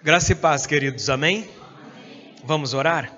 Graça e paz, queridos, amém? Vamos orar?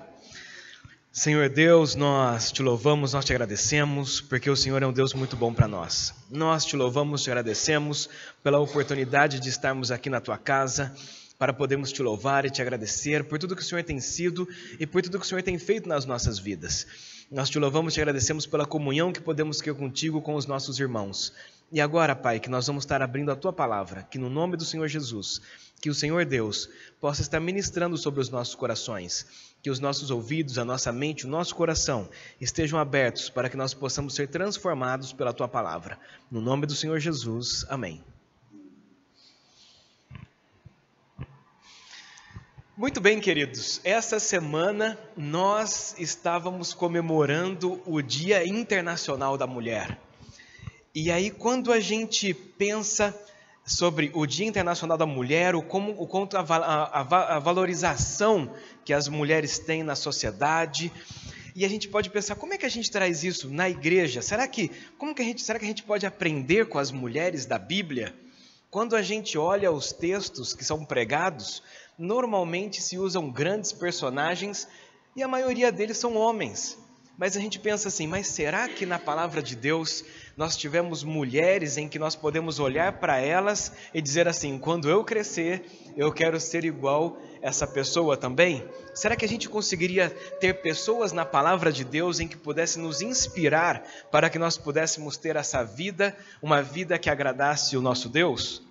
Senhor Deus, nós te louvamos, nós te agradecemos, porque o Senhor é um Deus muito bom para nós. Nós te louvamos, te agradecemos pela oportunidade de estarmos aqui na tua casa, para podermos te louvar e te agradecer por tudo que o Senhor tem sido e por tudo que o Senhor tem feito nas nossas vidas. Nós te louvamos e te agradecemos pela comunhão que podemos ter contigo, com os nossos irmãos. E agora, Pai, que nós vamos estar abrindo a Tua Palavra, que no nome do Senhor Jesus, que o Senhor Deus possa estar ministrando sobre os nossos corações, que os nossos ouvidos, a nossa mente, o nosso coração estejam abertos para que nós possamos ser transformados pela Tua Palavra. No nome do Senhor Jesus, amém. Muito bem, queridos, essa semana nós estávamos comemorando o Dia Internacional da Mulher. E aí, quando a gente pensa sobre o Dia Internacional da Mulher, a valorização que as mulheres têm na sociedade, e a gente pode pensar, como é que a gente traz isso na igreja? Será que a gente pode aprender com as mulheres da Bíblia? Quando a gente olha os textos que são pregados, normalmente se usam grandes personagens e a maioria deles são homens. Mas a gente pensa assim, mas será que na palavra de Deus nós tivemos mulheres em que nós podemos olhar para elas e dizer assim, quando eu crescer, eu quero ser igual essa pessoa também? Será que a gente conseguiria ter pessoas na palavra de Deus em que pudesse nos inspirar para que nós pudéssemos ter essa vida, uma vida que agradasse o nosso Deus?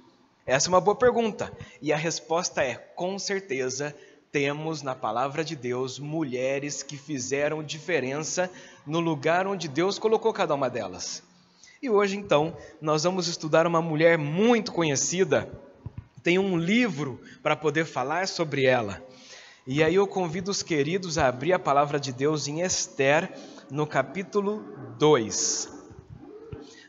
Essa é uma boa pergunta. E a resposta é, com certeza, temos na palavra de Deus mulheres que fizeram diferença no lugar onde Deus colocou cada uma delas. E hoje, então, nós vamos estudar uma mulher muito conhecida. Tem um livro para poder falar sobre ela. E aí eu convido os queridos a abrir a palavra de Deus em Esther, no capítulo 2.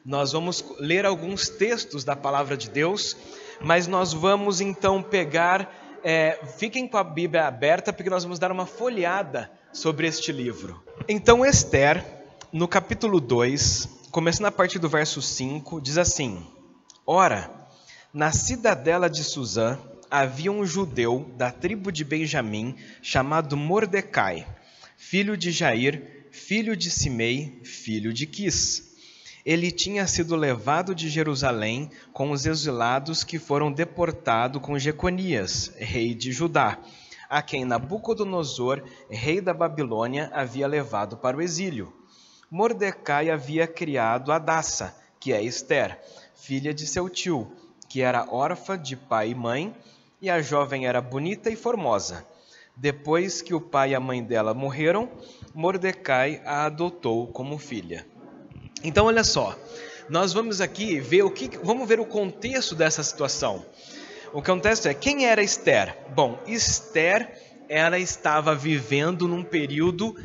Nós vamos ler alguns textos da palavra de Deus, mas nós vamos então pegar... fiquem com a Bíblia aberta, porque nós vamos dar uma folheada sobre este livro. Então, Esther, no capítulo 2, começando a partir do verso 5, diz assim: Ora, na cidadela de Susã, havia um judeu da tribo de Benjamim, chamado Mordecai, filho de Jair, filho de Simei, filho de Quis. Ele tinha sido levado de Jerusalém com os exilados que foram deportados com Jeconias, rei de Judá, a quem Nabucodonosor, rei da Babilônia, havia levado para o exílio. Mordecai havia criado Hadassa, que é Esther, filha de seu tio, que era órfã de pai e mãe, e a jovem era bonita e formosa. Depois que o pai e a mãe dela morreram, Mordecai a adotou como filha. Então, olha só, nós vamos aqui ver vamos ver o contexto dessa situação. O contexto é, quem era Esther? Bom, Esther, ela estava vivendo num período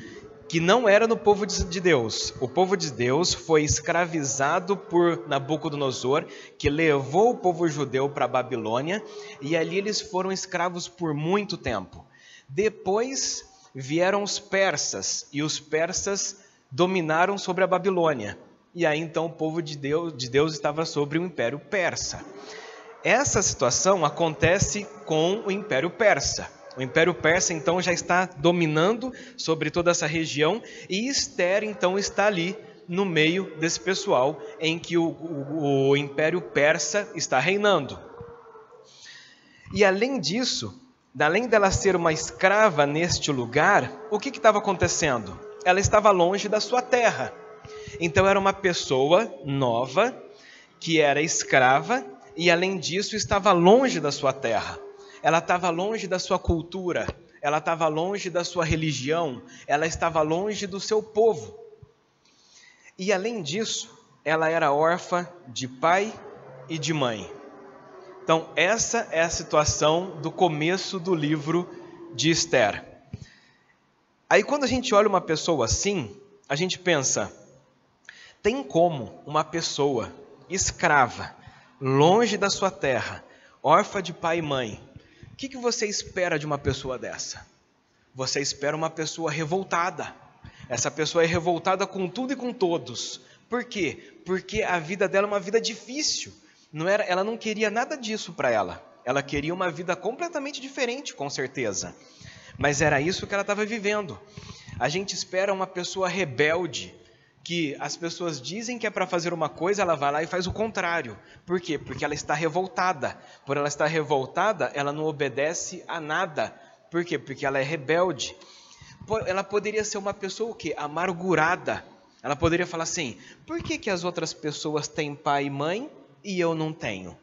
que não era no povo de Deus. O povo de Deus foi escravizado por Nabucodonosor, que levou o povo judeu para a Babilônia, e ali eles foram escravos por muito tempo. Depois vieram os persas, e os persas dominaram sobre a Babilônia. E aí então o povo de Deus estava sobre o Império Persa. Essa situação acontece com o Império Persa. O Império Persa então já está dominando sobre toda essa região, e Esther então está ali no meio desse pessoal em que o Império Persa está reinando. E além disso, além dela ser uma escrava neste lugar, o que estava acontecendo? Ela estava longe da sua terra. Então era uma pessoa nova, que era escrava, e além disso estava longe da sua terra. Ela estava longe da sua cultura, ela estava longe da sua religião, ela estava longe do seu povo. E além disso, ela era órfã de pai e de mãe. Então essa é a situação do começo do livro de Esther. Aí quando a gente olha uma pessoa assim, a gente pensa, tem como uma pessoa escrava, longe da sua terra, órfã de pai e mãe, o que você espera de uma pessoa dessa? Você espera uma pessoa revoltada. Essa pessoa é revoltada com tudo e com todos. Por quê? Porque a vida dela é uma vida difícil. Ela não queria nada disso para ela. Ela queria uma vida completamente diferente, com certeza. Mas era isso que ela estava vivendo. A gente espera uma pessoa rebelde, que as pessoas dizem que é para fazer uma coisa, ela vai lá e faz o contrário. Por quê? Porque ela está revoltada. Por ela estar revoltada, ela não obedece a nada. Por quê? Porque ela é rebelde. Ela poderia ser uma pessoa o quê? Amargurada. Ela poderia falar assim: por que as outras pessoas têm pai e mãe e eu não tenho?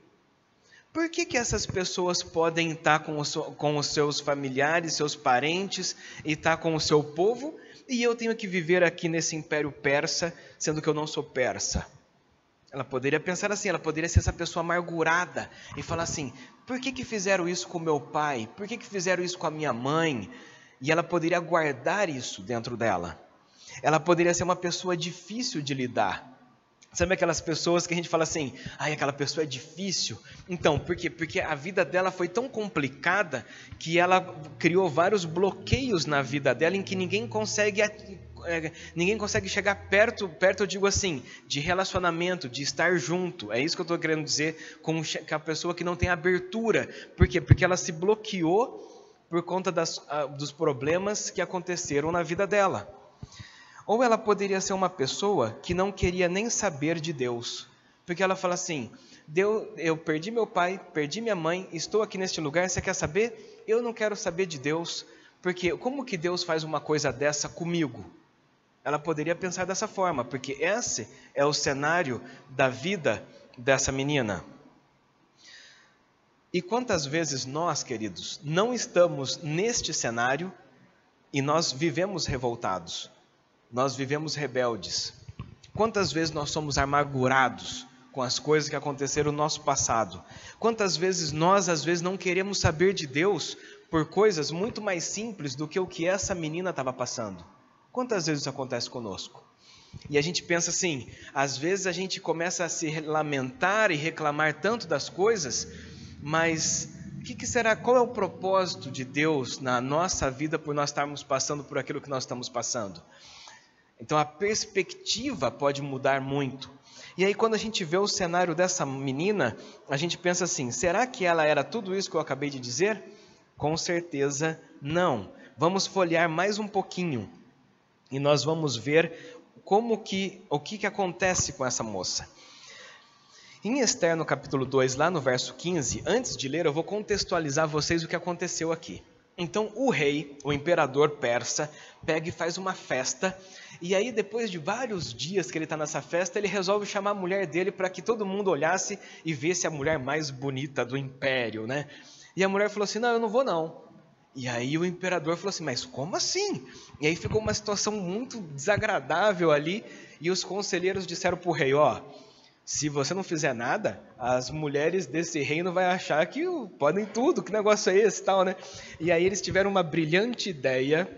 Por que essas pessoas podem estar com os seus familiares, seus parentes, e estar com o seu povo, e eu tenho que viver aqui nesse império persa, sendo que eu não sou persa? Ela poderia pensar assim, ela poderia ser essa pessoa amargurada e falar assim: por que fizeram isso com meu pai? Por que fizeram isso com a minha mãe? E ela poderia guardar isso dentro dela. Ela poderia ser uma pessoa difícil de lidar. Sabe aquelas pessoas que a gente fala assim: ai, aquela pessoa é difícil? Então, por quê? Porque a vida dela foi tão complicada que ela criou vários bloqueios na vida dela em que ninguém consegue chegar perto, eu digo assim, de relacionamento, de estar junto. É isso que eu estou querendo dizer com a pessoa que não tem abertura. Por quê? Porque ela se bloqueou por conta dos problemas que aconteceram na vida dela. Ou ela poderia ser uma pessoa que não queria nem saber de Deus. Porque ela fala assim: eu perdi meu pai, perdi minha mãe, estou aqui neste lugar, você quer saber? Eu não quero saber de Deus, porque como que Deus faz uma coisa dessa comigo? Ela poderia pensar dessa forma, porque esse é o cenário da vida dessa menina. E quantas vezes nós, queridos, não estamos neste cenário e nós vivemos revoltados? Nós vivemos rebeldes. Quantas vezes nós somos amargurados com as coisas que aconteceram no nosso passado? Quantas vezes nós, às vezes, não queremos saber de Deus por coisas muito mais simples do que o que essa menina estava passando? Quantas vezes isso acontece conosco? E a gente pensa assim, às vezes a gente começa a se lamentar e reclamar tanto das coisas, mas o que será? Qual é o propósito de Deus na nossa vida por nós estarmos passando por aquilo que nós estamos passando? Então a perspectiva pode mudar muito. E aí quando a gente vê o cenário dessa menina, a gente pensa assim: será que ela era tudo isso que eu acabei de dizer? Com certeza não. Vamos folhear mais um pouquinho e nós vamos ver o que acontece com essa moça. Em Esther, no capítulo 2, lá no verso 15, antes de ler, eu vou contextualizar vocês o que aconteceu aqui. Então o rei, o imperador persa, pega e faz uma festa, e aí depois de vários dias que ele está nessa festa, ele resolve chamar a mulher dele para que todo mundo olhasse e visse a mulher mais bonita do império, né? E a mulher falou assim: não, eu não vou não. E aí o imperador falou assim: mas como assim? E aí ficou uma situação muito desagradável ali, e os conselheiros disseram para o rei: ó, se você não fizer nada, as mulheres desse reino vão achar que podem tudo, que negócio é esse e tal, né? E aí eles tiveram uma brilhante ideia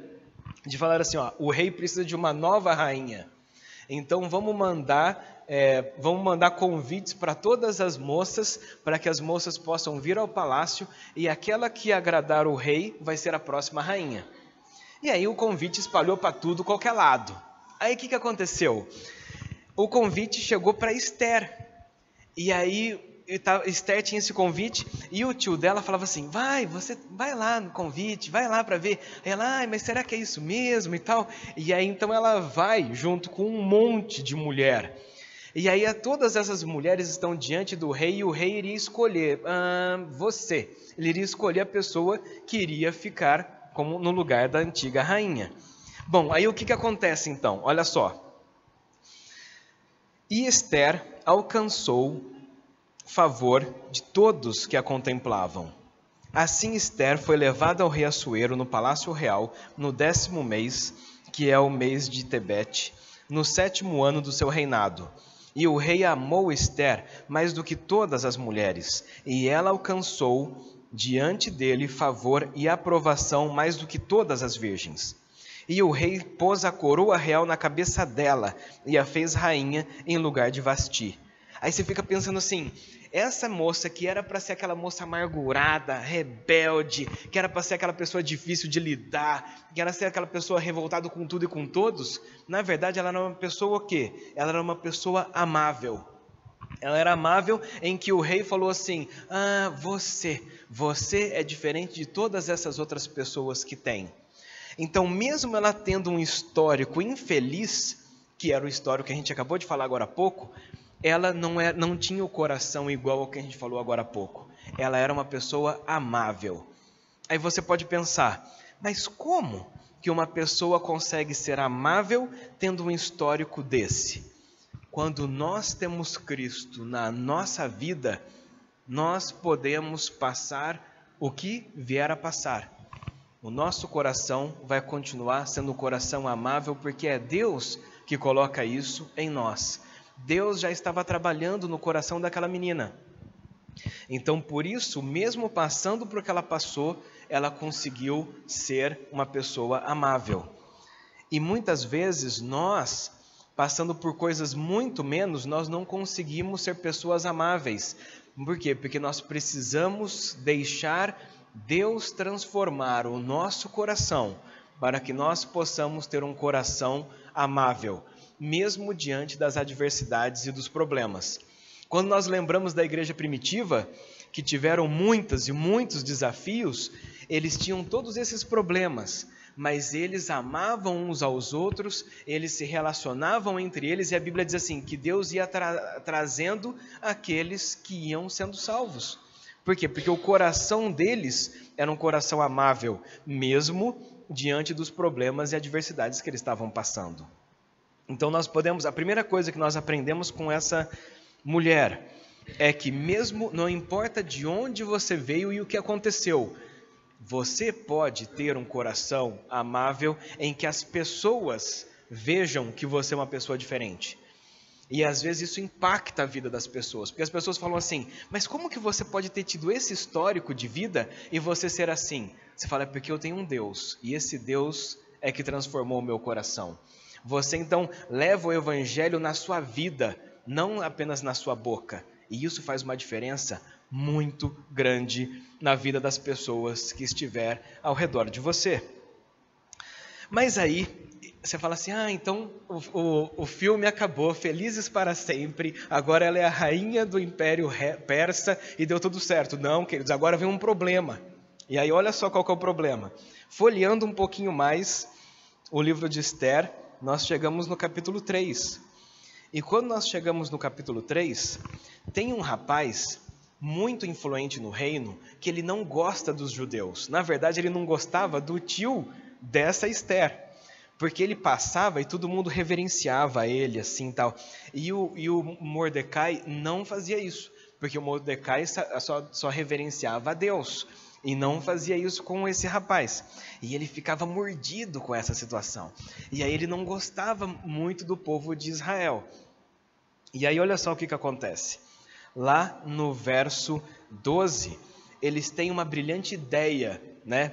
de falar assim: ó, o rei precisa de uma nova rainha. Então vamos mandar convites para todas as moças, para que as moças possam vir ao palácio, e aquela que agradar o rei vai ser a próxima rainha. E aí o convite espalhou para tudo, qualquer lado. Aí o que aconteceu? O convite chegou para Esther, e aí Esther tinha esse convite, e o tio dela falava assim: você vai lá no convite, vai lá para ver. Aí ela: mas será que é isso mesmo e tal? E aí então ela vai junto com um monte de mulher, e aí todas essas mulheres estão diante do rei, e o rei iria escolher ele iria escolher a pessoa que iria ficar no lugar da antiga rainha. Bom, aí o que acontece então? Olha só. E Esther alcançou favor de todos que a contemplavam. Assim Esther foi levada ao rei Assuero no palácio real no 10º mês, que é o mês de Tebete, no 7º ano do seu reinado. E o rei amou Esther mais do que todas as mulheres, e ela alcançou diante dele favor e aprovação mais do que todas as virgens. E o rei pôs a coroa real na cabeça dela e a fez rainha em lugar de Vasti. Aí você fica pensando assim: essa moça que era para ser aquela moça amargurada, rebelde, que era para ser aquela pessoa difícil de lidar, que era ser aquela pessoa revoltada com tudo e com todos, na verdade ela era uma pessoa o quê? Ela era uma pessoa amável. Ela era amável em que o rei falou assim: você é diferente de todas essas outras pessoas que tem. Então, mesmo ela tendo um histórico infeliz, que era o histórico que a gente acabou de falar agora há pouco, ela não tinha o coração igual ao que a gente falou agora há pouco. Ela era uma pessoa amável. Aí você pode pensar, mas como que uma pessoa consegue ser amável tendo um histórico desse? Quando nós temos Cristo na nossa vida, nós podemos passar o que vier a passar. O nosso coração vai continuar sendo um coração amável, porque é Deus que coloca isso em nós. Deus já estava trabalhando no coração daquela menina. Então, por isso, mesmo passando por que ela passou, ela conseguiu ser uma pessoa amável. E muitas vezes nós, passando por coisas muito menos, nós não conseguimos ser pessoas amáveis. Por quê? Porque nós precisamos deixar Deus transformar o nosso coração para que nós possamos ter um coração amável, mesmo diante das adversidades e dos problemas. Quando nós lembramos da igreja primitiva, que tiveram muitas e muitos desafios, eles tinham todos esses problemas, mas eles amavam uns aos outros, eles se relacionavam entre eles, e a Bíblia diz assim, que Deus ia trazendo aqueles que iam sendo salvos. Por quê? Porque o coração deles era um coração amável, mesmo diante dos problemas e adversidades que eles estavam passando. Então a primeira coisa que nós aprendemos com essa mulher é que mesmo, não importa de onde você veio e o que aconteceu, você pode ter um coração amável em que as pessoas vejam que você é uma pessoa diferente. E às vezes isso impacta a vida das pessoas, porque as pessoas falam assim, mas como que você pode ter tido esse histórico de vida e você ser assim? Você fala, é porque eu tenho um Deus, e esse Deus é que transformou o meu coração. Você então leva o evangelho na sua vida, não apenas na sua boca, e isso faz uma diferença muito grande na vida das pessoas que estiver ao redor de você. Mas aí, você fala assim, então o filme acabou, felizes para sempre, agora ela é a rainha do Império Persa e deu tudo certo. Não, queridos, agora vem um problema. E aí olha só qual que é o problema. Folheando um pouquinho mais o livro de Esther, nós chegamos no capítulo 3. E quando nós chegamos no capítulo 3, tem um rapaz muito influente no reino que ele não gosta dos judeus. Na verdade, ele não gostava do tio dessa Esther, porque ele passava e todo mundo reverenciava ele assim tal. E o Mordecai não fazia isso, porque o Mordecai só reverenciava a Deus e não fazia isso com esse rapaz. E ele ficava mordido com essa situação. E aí ele não gostava muito do povo de Israel. E aí olha só o que acontece. Lá no verso 12, eles têm uma brilhante ideia,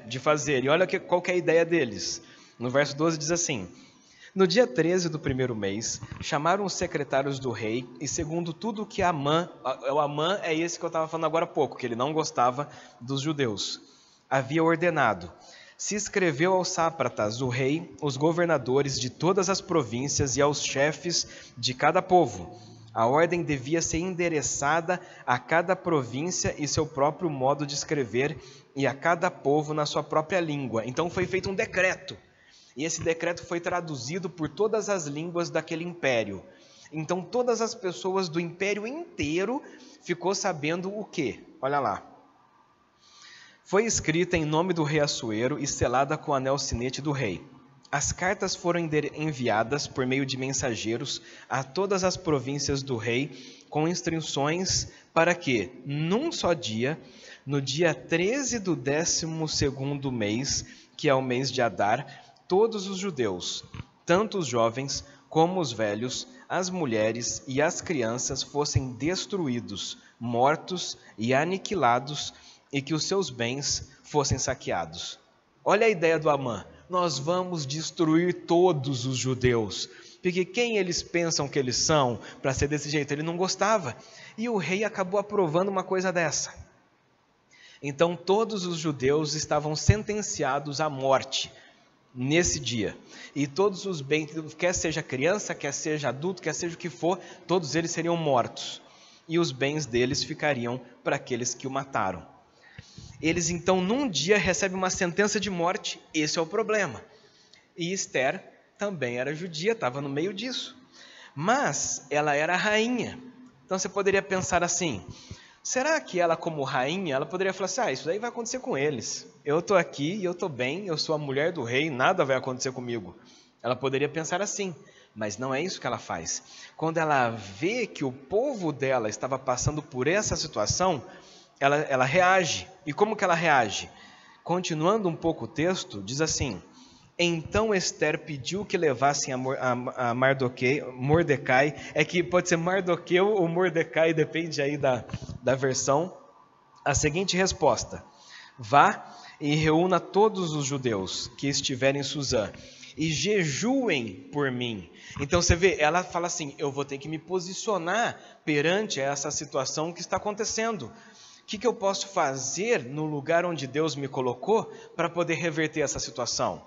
de fazer. E olha qual que é a ideia deles. No verso 12 diz assim, no dia 13 do primeiro mês, chamaram os secretários do rei, e segundo tudo que Amã, o Amã é esse que eu estava falando agora há pouco, que ele não gostava dos judeus, havia ordenado, se escreveu aos sátrapas, o rei, os governadores de todas as províncias e aos chefes de cada povo. A ordem devia ser endereçada a cada província e seu próprio modo de escrever, e a cada povo na sua própria língua. Então foi feito um decreto. E esse decreto foi traduzido por todas as línguas daquele império. Então todas as pessoas do império inteiro ficou sabendo o quê? Olha lá. Foi escrita em nome do rei Assuero e selada com o anel sinete do rei. As cartas foram enviadas por meio de mensageiros a todas as províncias do rei, com instruções para que, num só dia, no dia 13 do 12º mês, que é o mês de Adar, todos os judeus, tanto os jovens como os velhos, as mulheres e as crianças fossem destruídos, mortos e aniquilados, e que os seus bens fossem saqueados. Olha a ideia do Amã. Nós vamos destruir todos os judeus, porque quem eles pensam que eles são para ser desse jeito? Ele não gostava. E o rei acabou aprovando uma coisa dessa. Então todos os judeus estavam sentenciados à morte nesse dia. E todos os bens, quer seja criança, quer seja adulto, quer seja o que for, todos eles seriam mortos. e os bens deles ficariam para aqueles que o mataram. Eles então num dia recebem uma sentença de morte, esse é o problema. E Esther também era judia, estava no meio disso. Mas ela era rainha. Então você poderia pensar assim, será que ela como rainha, ela poderia falar assim, isso daí vai acontecer com eles. Eu estou aqui e eu estou bem, eu sou a mulher do rei, nada vai acontecer comigo. Ela poderia pensar assim, mas não é isso que ela faz. Quando ela vê que o povo dela estava passando por essa situação, ela reage. E como que ela reage? Continuando um pouco o texto, diz assim, então Esther pediu que levassem a Mordecai, é que pode ser Mardoqueu ou Mordecai, depende aí da versão, a seguinte resposta, vá e reúna todos os judeus que estiverem em Suzã, e jejuem por mim. Então você vê, ela fala assim, eu vou ter que me posicionar perante essa situação que está acontecendo. O que eu posso fazer no lugar onde Deus me colocou para poder reverter essa situação?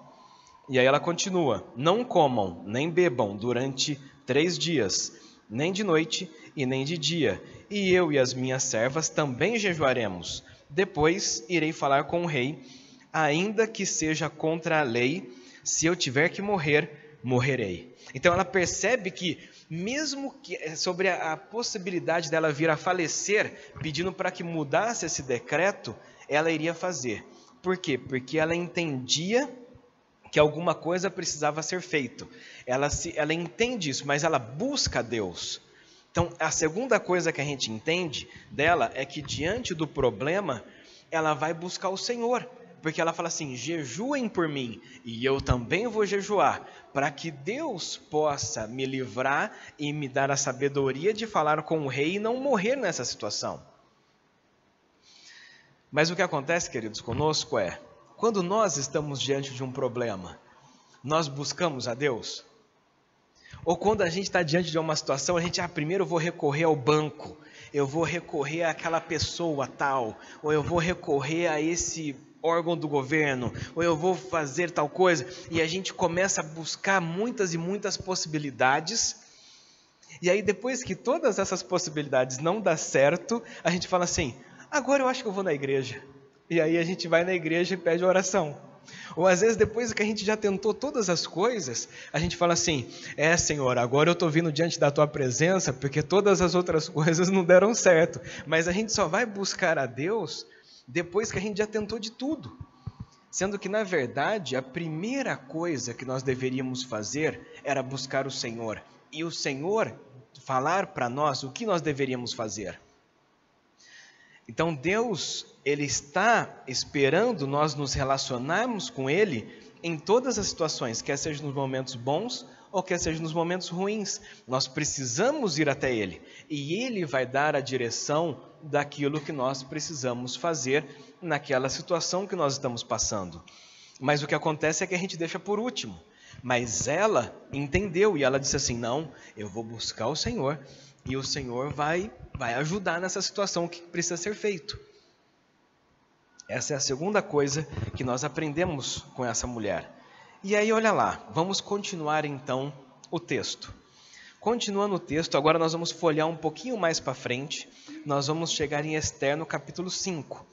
E aí ela continua, não comam nem bebam durante 3 dias, nem de noite e nem de dia, e eu e as minhas servas também jejuaremos. Depois irei falar com o rei, ainda que seja contra a lei, se eu tiver que morrer, morrerei. Então ela percebe que, mesmo que sobre a possibilidade dela vir a falecer, pedindo para que mudasse esse decreto, ela iria fazer. Por quê? Porque ela entendia que alguma coisa precisava ser feito. Ela entende isso, mas ela busca Deus. Então, a segunda coisa que a gente entende dela é que, diante do problema, ela vai buscar o Senhor. Porque ela fala assim, jejuem por mim, e eu também vou jejuar, para que Deus possa me livrar e me dar a sabedoria de falar com o rei e não morrer nessa situação. Mas o que acontece, queridos, conosco é, quando nós estamos diante de um problema, nós buscamos a Deus? Ou quando a gente está diante de uma situação, a gente, primeiro eu vou recorrer ao banco, eu vou recorrer àquela pessoa tal, ou eu vou recorrer a esse órgão do governo, ou eu vou fazer tal coisa, e a gente começa a buscar muitas e muitas possibilidades, e aí depois que todas essas possibilidades não dão certo, a gente fala assim, agora eu acho que eu vou na igreja, e aí a gente vai na igreja e pede oração. Ou às vezes depois que a gente já tentou todas as coisas, a gente fala assim, Senhor, agora eu estou vindo diante da Tua presença, porque todas as outras coisas não deram certo, mas a gente só vai buscar a Deus depois que a gente já tentou de tudo, sendo que na verdade a primeira coisa que nós deveríamos fazer era buscar o Senhor, e o Senhor falar para nós o que nós deveríamos fazer. Então Deus, Ele está esperando nós nos relacionarmos com Ele em todas as situações, quer seja nos momentos bons ou quer seja nos momentos ruins. Nós precisamos ir até Ele e Ele vai dar a direção daquilo que nós precisamos fazer naquela situação que nós estamos passando. Mas o que acontece é que a gente deixa por último. Mas ela entendeu e ela disse assim, não, eu vou buscar o Senhor e o Senhor vai ajudar nessa situação que precisa ser feito. Essa é a segunda coisa que nós aprendemos com essa mulher. E aí, olha lá, vamos continuar então o texto. Continuando o texto, agora nós vamos folhear um pouquinho mais para frente, nós vamos chegar em Esther no capítulo 5.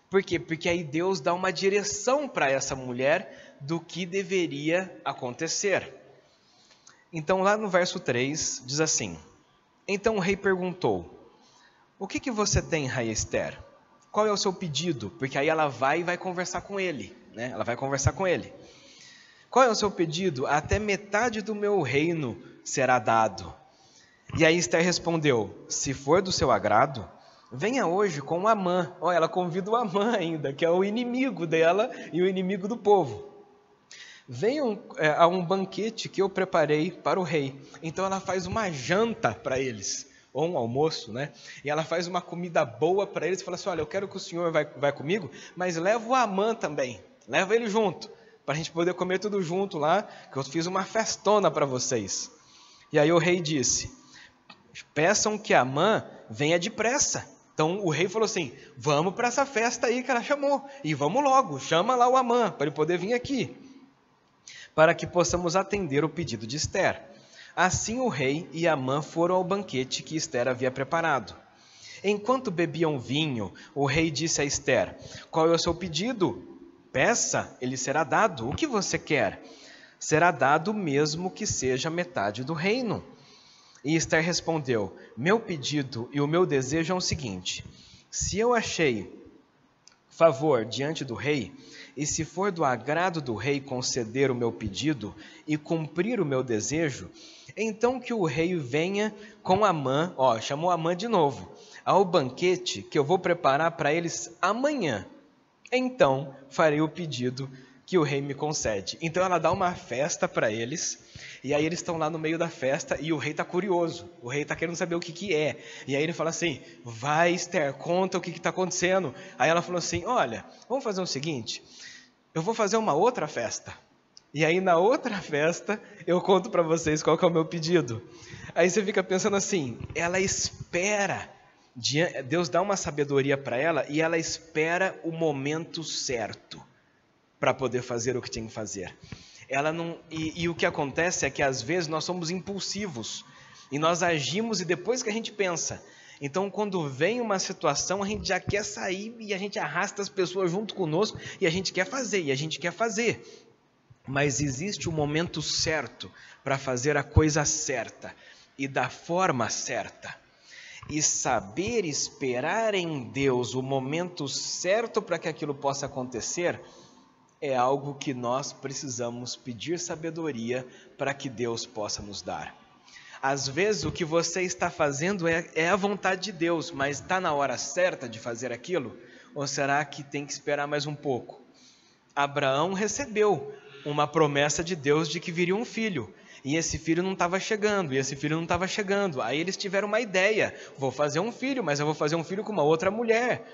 Por quê? Porque aí Deus dá uma direção para essa mulher do que deveria acontecer. Então, lá no verso 3, diz assim, então o rei perguntou, o que você tem, rainha Esther? Qual é o seu pedido? Porque aí ela vai conversar com ele, né? Ela vai conversar com ele. Qual é o seu pedido? Até metade do meu reino será dado. E aí Esther respondeu, se for do seu agrado, venha hoje com Amã. Ela convida o Amã ainda, que é o inimigo dela e o inimigo do povo. Venham a um banquete que eu preparei para o rei. Então ela faz uma janta para eles, ou um almoço, né? E ela faz uma comida boa para eles e fala assim, olha, eu quero que o senhor vai comigo, mas leva o Amã também, leva ele junto, para a gente poder comer tudo junto lá, que eu fiz uma festona para vocês. E aí o rei disse, peçam que Amã venha depressa. Então o rei falou assim, vamos para essa festa aí que ela chamou, e vamos logo, chama lá o Amã, para ele poder vir aqui, para que possamos atender o pedido de Esther. Assim o rei e Amã foram ao banquete que Esther havia preparado. Enquanto bebiam vinho, o rei disse a Ester: qual é o seu pedido? Peça, ele será dado. O que você quer? Será dado mesmo que seja metade do reino. E Ester respondeu: meu pedido e o meu desejo é o seguinte: se eu achei favor diante do rei, e se for do agrado do rei conceder o meu pedido e cumprir o meu desejo, então que o rei venha com Amã, chamou Amã de novo, ao banquete que eu vou preparar para eles amanhã. Então farei o pedido que o rei me concede. Então ela dá uma festa para eles, e aí eles estão lá no meio da festa, e o rei está curioso, o rei está querendo saber o que é, e aí ele fala assim: vai Ester, conta o que está acontecendo. Aí ela falou assim: olha, vamos fazer o seguinte, eu vou fazer uma outra festa, e aí na outra festa eu conto para vocês qual que é o meu pedido. Aí você fica pensando assim, ela espera, Deus dá uma sabedoria para ela, e ela espera o momento certo para poder fazer o que tem que fazer. Ela não, e o que acontece é que às vezes nós somos impulsivos, e nós agimos e depois que a gente pensa. Então quando vem uma situação, a gente já quer sair, e a gente arrasta as pessoas junto conosco, e a gente quer fazer, mas existe o momento certo para fazer a coisa certa, e da forma certa. E saber esperar em Deus o momento certo para que aquilo possa acontecer é algo que nós precisamos pedir sabedoria para que Deus possa nos dar. Às vezes o que você está fazendo é a vontade de Deus, mas está na hora certa de fazer aquilo? Ou será que tem que esperar mais um pouco? Abraão recebeu uma promessa de Deus de que viria um filho, e esse filho não estava chegando, aí eles tiveram uma ideia: vou fazer um filho, mas eu vou fazer um filho com uma outra mulher.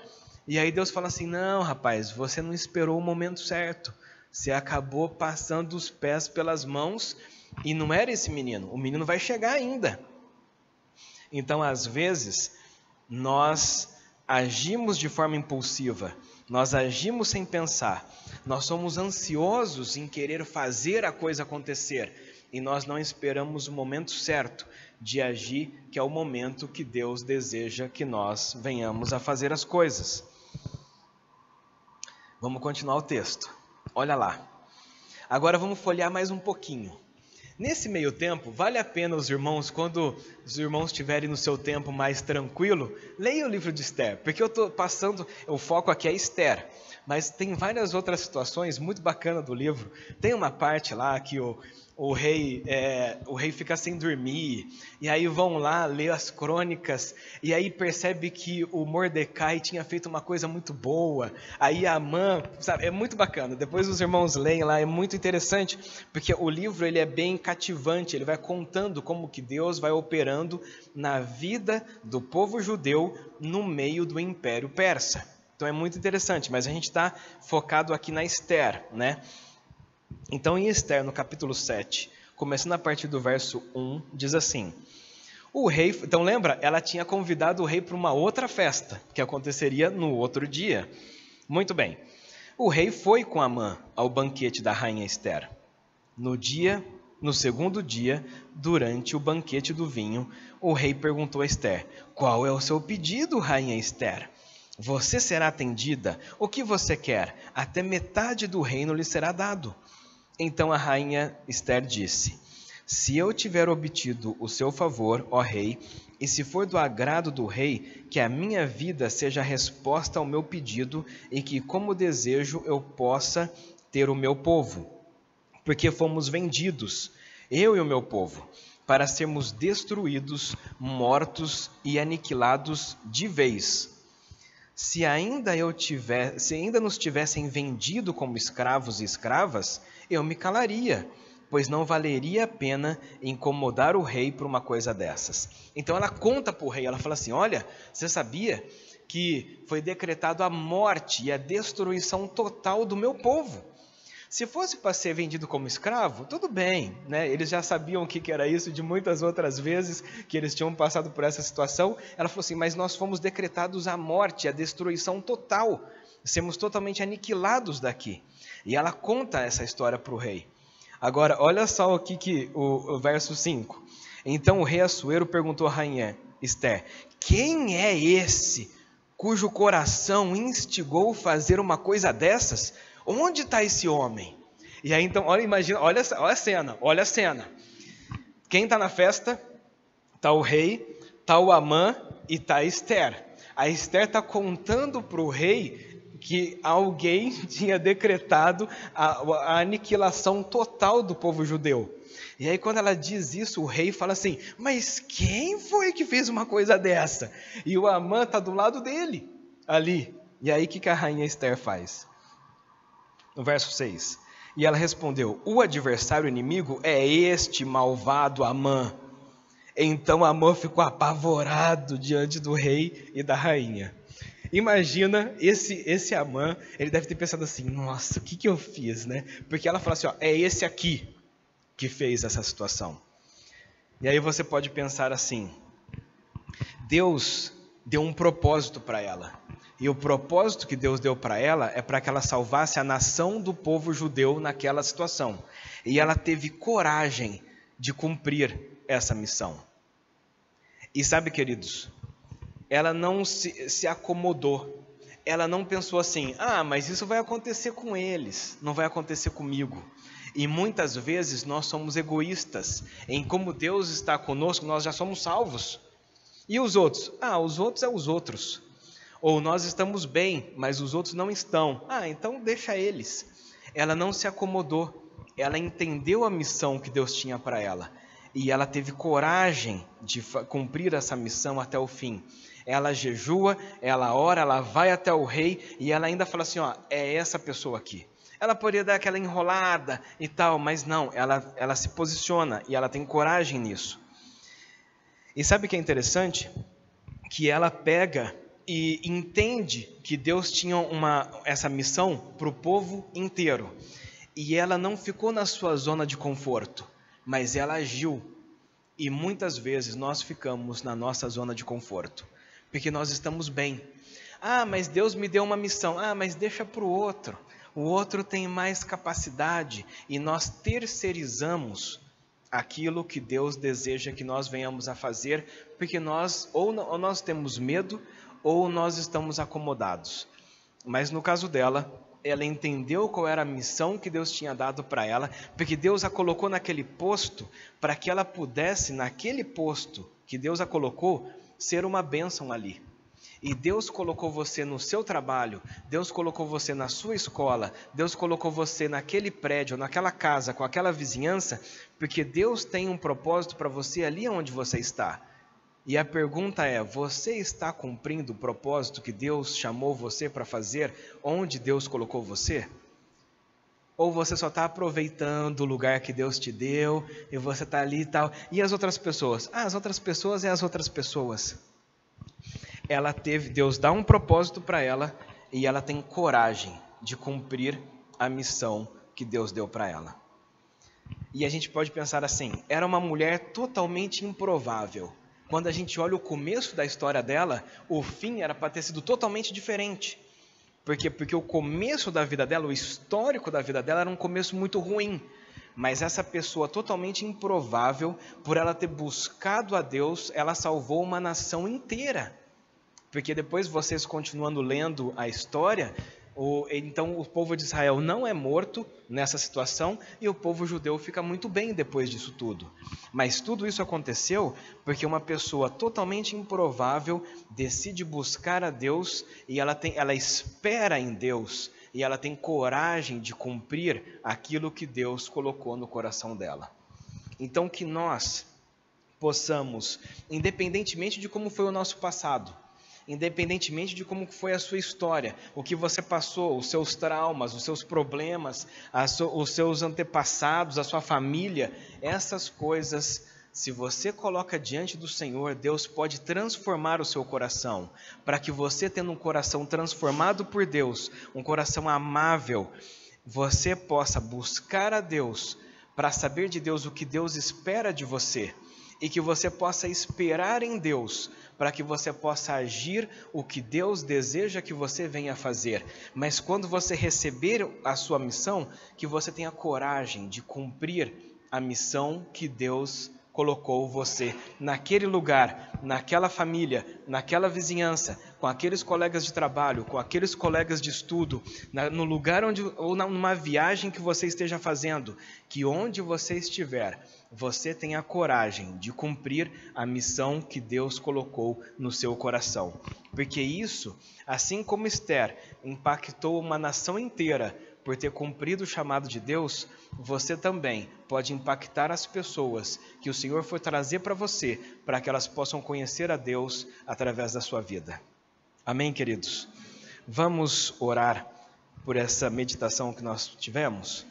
E aí Deus fala assim: não, rapaz, você não esperou o momento certo, você acabou passando os pés pelas mãos, e não era esse menino, o menino vai chegar ainda. Então às vezes nós agimos de forma impulsiva, nós agimos sem pensar, nós somos ansiosos em querer fazer a coisa acontecer, e nós não esperamos o momento certo de agir, que é o momento que Deus deseja que nós venhamos a fazer as coisas. Vamos continuar o texto, olha lá. Agora vamos folhear mais um pouquinho. Nesse meio tempo, vale a pena os irmãos, quando os irmãos estiverem no seu tempo mais tranquilo, leiam o livro de Ester, porque eu estou passando, o foco aqui é Ester, mas tem várias outras situações muito bacanas do livro. Tem uma parte lá que o rei fica sem dormir, e aí vão lá ler as crônicas, e aí percebe que o Mordecai tinha feito uma coisa muito boa, aí a Amã, sabe, é muito bacana. Depois os irmãos leem lá, é muito interessante, porque o livro ele é bem cativante, ele vai contando como que Deus vai operando na vida do povo judeu no meio do Império Persa. Então é muito interessante, mas a gente está focado aqui na Ester, né? Então em Ester, no capítulo 7, começando a partir do verso 1, diz assim: o rei, então lembra, ela tinha convidado o rei para uma outra festa, que aconteceria no outro dia. Muito bem, o rei foi com Amã ao banquete da rainha Ester. No segundo dia, durante o banquete do vinho, o rei perguntou a Ester: qual é o seu pedido, rainha Ester? Você será atendida? O que você quer? Até metade do reino lhe será dado. Então a rainha Ester disse: se eu tiver obtido o seu favor, ó rei, e se for do agrado do rei, que a minha vida seja a resposta ao meu pedido, e que, como desejo, eu possa ter o meu povo. Porque fomos vendidos, eu e o meu povo, para sermos destruídos, mortos e aniquilados de vez. Se ainda nos tivessem vendido como escravos e escravas, eu me calaria, pois não valeria a pena incomodar o rei por uma coisa dessas. Então ela conta para o rei, ela fala assim: olha, você sabia que foi decretado a morte e a destruição total do meu povo? Se fosse para ser vendido como escravo, tudo bem, né? Eles já sabiam o que era isso de muitas outras vezes que eles tinham passado por essa situação. Ela falou assim: mas nós fomos decretados a morte, a destruição total, sermos totalmente aniquilados daqui. E ela conta essa história para o rei. Agora, olha só aqui o verso 5. Então o rei Assuero perguntou à rainha: Esther, quem é esse cujo coração instigou fazer uma coisa dessas? Onde está esse homem? E aí então, imagina, olha a cena. Quem está na festa? Está o rei, está o Amã e está a Esther. A Esther está contando para o rei que alguém tinha decretado a aniquilação total do povo judeu. E aí quando ela diz isso, o rei fala assim, mas quem foi que fez uma coisa dessa? E o Amã está do lado dele, ali. E aí o que a rainha Esther faz? No verso 6. E ela respondeu, o adversário inimigo é este malvado Amã. Então Amã ficou apavorado diante do rei e da rainha. Imagina esse Amã, ele deve ter pensado assim, nossa, o que eu fiz, né? Porque ela fala assim, ó, é esse aqui que fez essa situação. E aí você pode pensar assim, Deus deu um propósito para ela. E o propósito que Deus deu para ela é para que ela salvasse a nação do povo judeu naquela situação. E ela teve coragem de cumprir essa missão. E sabe, queridos, ela não se acomodou. Ela não pensou assim, mas isso vai acontecer com eles, não vai acontecer comigo. E muitas vezes nós somos egoístas em como Deus está conosco, nós já somos salvos. E os outros? Os outros é os outros. Ou nós estamos bem, mas os outros não estão. Então deixa eles. Ela não se acomodou. Ela entendeu a missão que Deus tinha para ela. E ela teve coragem de cumprir essa missão até o fim. Ela jejua, ela ora, ela vai até o rei e ela ainda fala assim, é essa pessoa aqui. Ela poderia dar aquela enrolada e tal, mas não, ela se posiciona e ela tem coragem nisso. E sabe o que é interessante? Que ela pega e entende que Deus tinha essa missão para o povo inteiro. E ela não ficou na sua zona de conforto, mas ela agiu. E muitas vezes nós ficamos na nossa zona de conforto, porque nós estamos bem. Mas Deus me deu uma missão. Mas deixa para o outro. O outro tem mais capacidade e nós terceirizamos aquilo que Deus deseja que nós venhamos a fazer, porque ou nós temos medo ou nós estamos acomodados. Mas no caso dela, ela entendeu qual era a missão que Deus tinha dado para ela, porque Deus a colocou naquele posto para que ela pudesse, naquele posto que Deus a colocou, ser uma bênção ali. E Deus colocou você no seu trabalho, Deus colocou você na sua escola, Deus colocou você naquele prédio, naquela casa, com aquela vizinhança, porque Deus tem um propósito para você ali onde você está. E a pergunta é, você está cumprindo o propósito que Deus chamou você para fazer, onde Deus colocou você? Ou você só está aproveitando o lugar que Deus te deu, e você está ali e tal, e as outras pessoas? As outras pessoas é as outras pessoas. Deus dá um propósito para ela e ela tem coragem de cumprir a missão que Deus deu para ela. E a gente pode pensar assim, era uma mulher totalmente improvável. Quando a gente olha o começo da história dela, o fim era para ter sido totalmente diferente. Por quê? Porque o começo da vida dela, o histórico da vida dela era um começo muito ruim. Mas essa pessoa totalmente improvável, por ela ter buscado a Deus, ela salvou uma nação inteira. Porque depois vocês continuando lendo a história, então o povo de Israel não é morto nessa situação e o povo judeu fica muito bem depois disso tudo. Mas tudo isso aconteceu porque uma pessoa totalmente improvável decide buscar a Deus e ela espera em Deus e ela tem coragem de cumprir aquilo que Deus colocou no coração dela. Então que nós possamos, independentemente de como foi o nosso passado, independentemente de como foi a sua história, o que você passou, os seus traumas, os seus problemas, os seus antepassados, a sua família, essas coisas, se você coloca diante do Senhor, Deus pode transformar o seu coração, para que você, tendo um coração transformado por Deus, um coração amável, você possa buscar a Deus, para saber de Deus o que Deus espera de você, e que você possa esperar em Deus, para que você possa agir o que Deus deseja que você venha fazer. Mas quando você receber a sua missão, que você tenha coragem de cumprir a missão que Deus colocou você naquele lugar, naquela família, naquela vizinhança, com aqueles colegas de trabalho, com aqueles colegas de estudo, no lugar onde, ou numa viagem que você esteja fazendo, que onde você estiver, você tenha coragem de cumprir a missão que Deus colocou no seu coração. Porque isso, assim como Esther impactou uma nação inteira por ter cumprido o chamado de Deus, você também pode impactar as pessoas que o Senhor for trazer para você, para que elas possam conhecer a Deus através da sua vida. Amém, queridos? Vamos orar por essa meditação que nós tivemos?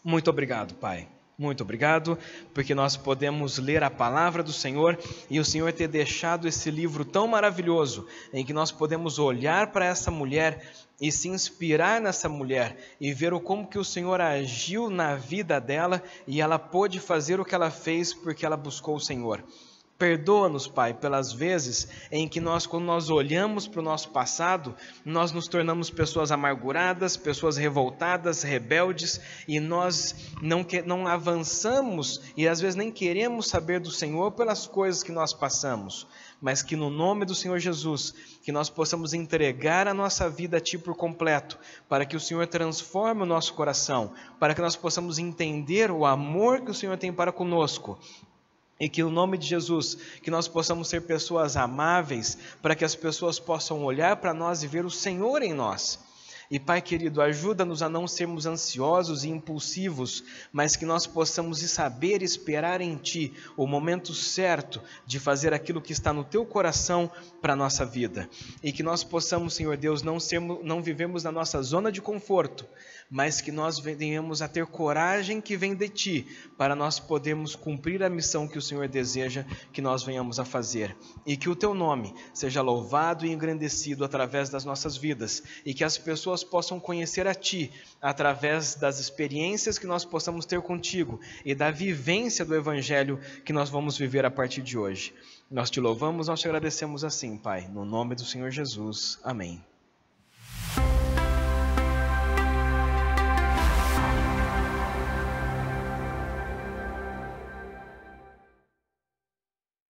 Muito obrigado, Pai. Muito obrigado, porque nós podemos ler a palavra do Senhor e o Senhor ter deixado esse livro tão maravilhoso, em que nós podemos olhar para essa mulher e se inspirar nessa mulher e ver como que o Senhor agiu na vida dela e ela pôde fazer o que ela fez porque ela buscou o Senhor. Perdoa-nos, Pai, pelas vezes em que quando nós olhamos para o nosso passado, nós nos tornamos pessoas amarguradas, pessoas revoltadas, rebeldes, e nós não avançamos e às vezes nem queremos saber do Senhor pelas coisas que nós passamos, mas que no nome do Senhor Jesus, que nós possamos entregar a nossa vida a Ti por completo, para que o Senhor transforme o nosso coração, para que nós possamos entender o amor que o Senhor tem para conosco. E que no nome de Jesus, que nós possamos ser pessoas amáveis, para que as pessoas possam olhar para nós e ver o Senhor em nós. E Pai querido, ajuda-nos a não sermos ansiosos e impulsivos, mas que nós possamos saber esperar em Ti o momento certo de fazer aquilo que está no Teu coração para a nossa vida. E que nós possamos, Senhor Deus, não vivemos na nossa zona de conforto, mas que nós venhamos a ter coragem que vem de Ti, para nós podermos cumprir a missão que o Senhor deseja que nós venhamos a fazer. E que o Teu nome seja louvado e engrandecido através das nossas vidas, e que as pessoas possam conhecer a Ti através das experiências que nós possamos ter contigo e da vivência do Evangelho que nós vamos viver a partir de hoje. Nós Te louvamos, nós Te agradecemos assim, Pai, no nome do Senhor Jesus. Amém.